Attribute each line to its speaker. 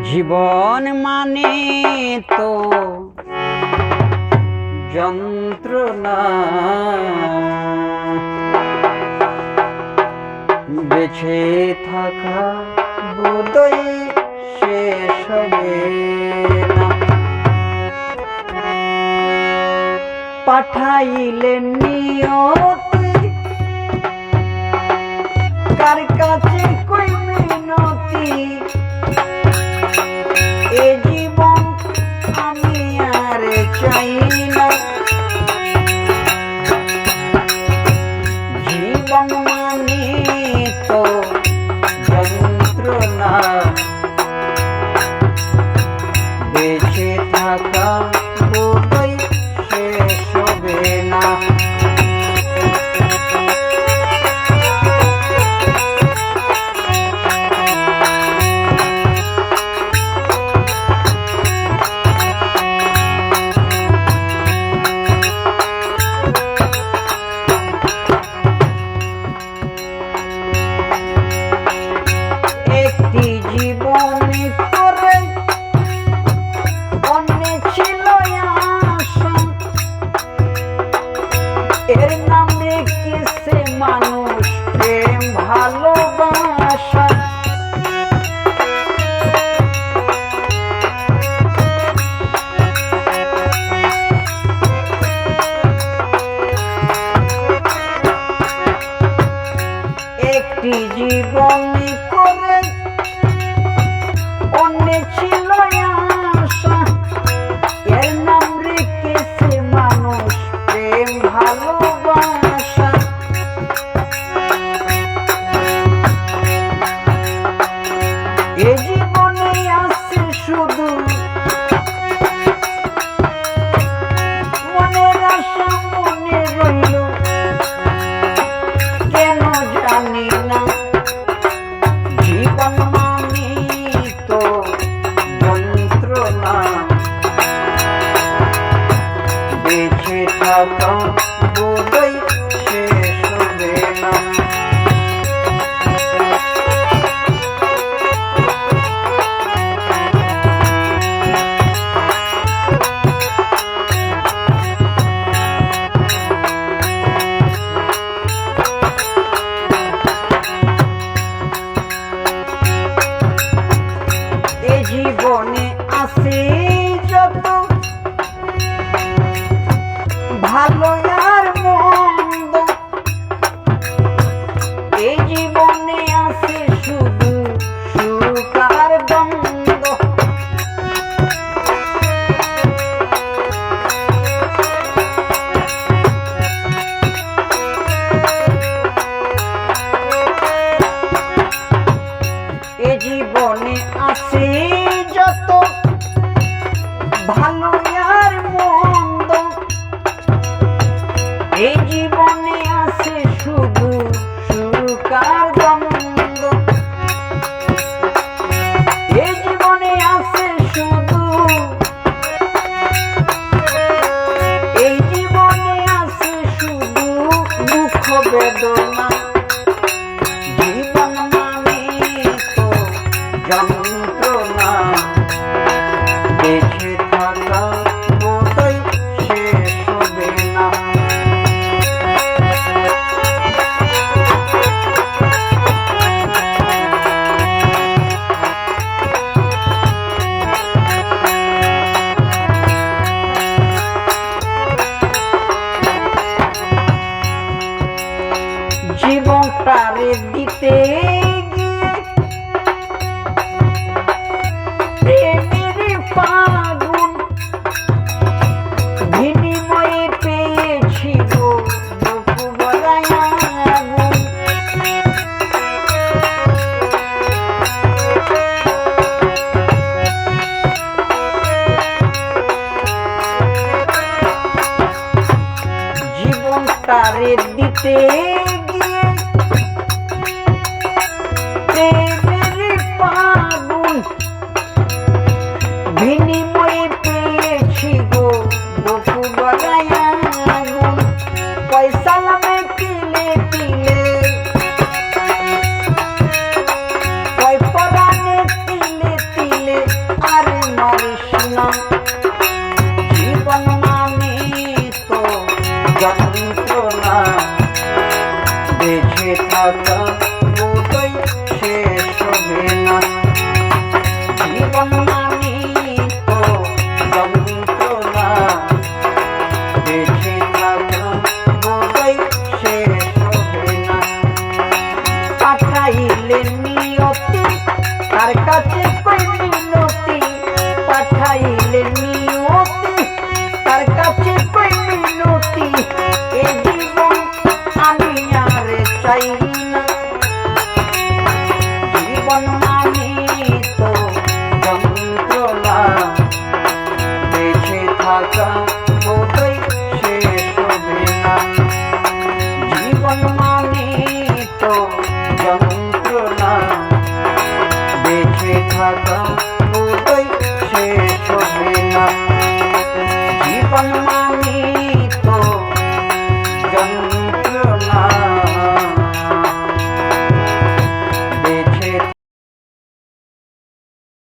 Speaker 1: জীবন মানে তো যন্ত্রণা, বেঁচে থাকা বোধহয় শেষ হবে না। পাঠাইলেন নিয়তি কার কাছে কই মিনতি, এ জীবন আমি আর চাই না। জীবন মানে তো যন্ত্রণা, বেঁচে থাকা বোধহয় শেষ হবে না। এর নাম রেখেছে মানুষ প্রেম ভালোবাসা। একটি জীবন করে অনেক ছিল আশা, এর নাম রেখেছে মানুষ প্রেম ভালোবাসা। এ জীবনে আছে শুধু মনের আশা মনে রইল, কেন জানি না। জীবন মানে তো যন্ত্রণা, বেঁচে থাকা বোধহয় শেষ হবে না। এ জীবনে আছে যত ভালো আর মন্দ, এই জীবনে আছে শুধু সুখ আর দ্বন্দ্ব। এ জীবনে আছে যত ভালো আর মন্দ, এই জীবনে আছে শুধু সুখ আর দ্বন্দ্ব। এই জীবনে আছে শুধু, এই জীবনে আছে শুধু দুঃখ বেদনা। জীবন মানে তো যন্ত্রণা, বেঁচে থাকা বোধহয় শেষ হবে না। জীবনটারে দিতে গিয়ে প্রেমের ফাগুন, বিনিময়ে পেয়েছি গো বুক ভরায় আগুন। জীবনটারে দিতে গিয়ে প্রেমের ফাগুন, বিনিময়ে পেয়েছি গো থাকা বোধই শেষ হবে না। জীবন মানি তো যন্ত্রণা, বেঁচে থাকা বোধই শেষ হবে না। পাঠাইলে নিয়তি তার কাছে কই মিনতি, পাঠাইলে নিয়তি তার কাছে কই মিনতি। এ জীবন আমি আর চাই না। জীবন মানি তো যন্ত্রণা, বেঁচে থাকা বোধই শেষ হবে না। জীবন মানি তো যন্ত্রণা, বেঁচে থাকা